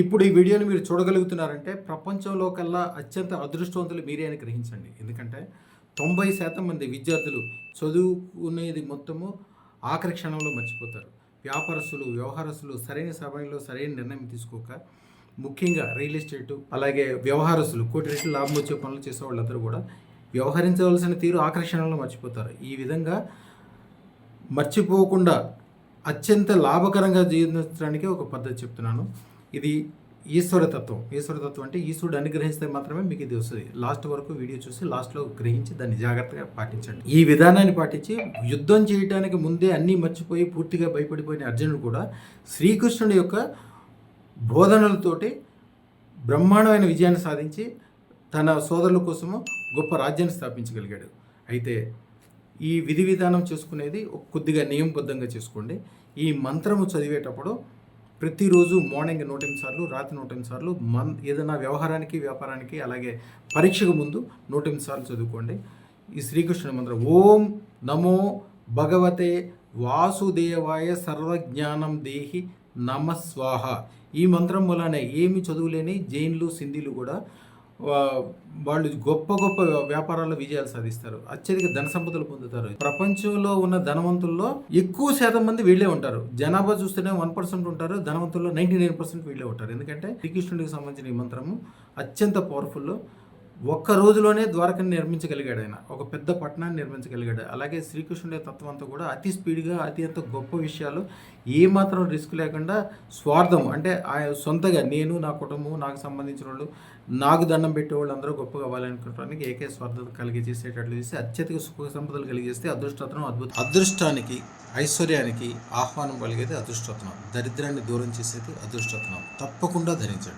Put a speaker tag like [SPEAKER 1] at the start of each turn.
[SPEAKER 1] ఇప్పుడు ఈ వీడియోని మీరు చూడగలుగుతున్నారంటే ప్రపంచంలో కల్లా అత్యంత అదృష్టవంతులు మీరే అని గ్రహించండి. ఎందుకంటే 90% మంది విద్యార్థులు చదువుకునేది మొత్తము ఆఖరి క్షణంలో మర్చిపోతారు. వ్యాపారస్తులు, వ్యవహారస్తులు సరైన సమయంలో సరైన నిర్ణయం తీసుకోక ముఖ్యంగా రియల్ ఎస్టేటు అలాగే వ్యవహారస్తులు కోటి రెట్లు లాభం వచ్చే పనులు చేసే వాళ్ళందరూ కూడా వ్యవహరించవలసిన తీరు ఆఖరి క్షణంలో మర్చిపోతారు. ఈ విధంగా మర్చిపోకుండా అత్యంత లాభకరంగా జీవించడానికి ఒక పద్ధతి చెప్తున్నాను. ఇది ఈశ్వరతత్వం. ఈశ్వరతత్వం అంటే ఈశ్వరుడు అనుగ్రహిస్తే మాత్రమే మీకు ఇది వస్తుంది. లాస్ట్ వరకు వీడియో చూసి లాస్ట్లో గ్రహించి దాన్ని జాగ్రత్తగా పాటించండి. ఈ విధానాన్ని పాటించి యుద్ధం చేయడానికి ముందే అన్నీ మర్చిపోయి పూర్తిగా భయపడిపోయిన అర్జునుడు కూడా శ్రీకృష్ణుడి యొక్క బోధనలతోటి బ్రహ్మాండమైన విజయాన్ని సాధించి తన సోదరుల కోసము గొప్ప రాజ్యాన్ని స్థాపించగలిగాడు. అయితే ఈ విధి విధానం చేసుకునేది కొద్దిగా నియమబద్ధంగా చేసుకోండి. ఈ మంత్రము చదివేటప్పుడు ప్రతిరోజు మార్నింగ్ 108 సార్లు, రాత్రి 108 సార్లు, ఏదైనా వ్యవహారానికి, వ్యాపారానికి, అలాగే పరీక్షకు ముందు 108 సార్లు చదువుకోండి. ఈ శ్రీకృష్ణుని మంత్రం ఓం నమో భగవతే వాసుదేవాయ సర్వజ్ఞానం దేహి నమస్వాహ. ఈ మంత్రం వలన ఏమి చదువులేని జైన్లు, సింధీలు కూడా వాళ్ళు గొప్ప గొప్ప వ్యాపారాల్లో విజయాలు సాధిస్తారు. అత్యధిక ధన సంపదలు పొందుతారు. ప్రపంచంలో ఉన్న ధనవంతుల్లో ఎక్కువ శాతం మంది వీళ్ళే ఉంటారు. జనాభా చూస్తేనే 1% ఉంటారు, ధనవంతుల్లో 99% వీళ్ళే ఉంటారు. ఎందుకంటే శ్రీకృష్ణుడికి సంబంధించిన ఈ మంత్రము అత్యంత పవర్ఫుల్. ఒక్క రోజులోనే ద్వారకని నిర్మించగలిగాడు ఆయన. ఒక పెద్ద పట్టణాన్ని నిర్మించగలిగాడు. అలాగే శ్రీకృష్ణుడి తత్వం అంతా కూడా అతి స్పీడ్గా అత్యంత గొప్ప విషయాలు ఏమాత్రం రిస్క్ లేకుండా స్వార్థం అంటే సొంతగా నేను, నా కుటుంబం, నాకు సంబంధించిన వాళ్ళు, నాకు దండం పెట్టేవాళ్ళు అందరూ గొప్పగా అవ్వాలనుకోవడానికి ఏకే స్వార్థత కలిగజేసేటట్లు చేసి అత్యధిక సుఖ సంపదలు కలిగేస్తే అదృష్టరత్నం అద్భుతం. అదృష్టానికి, ఐశ్వర్యానికి ఆహ్వానం కలిగేది అదృష్టరత్నం. దరిద్రాన్ని దూరం చేసేది అదృష్టరత్నం. తప్పకుండా ధరించండి.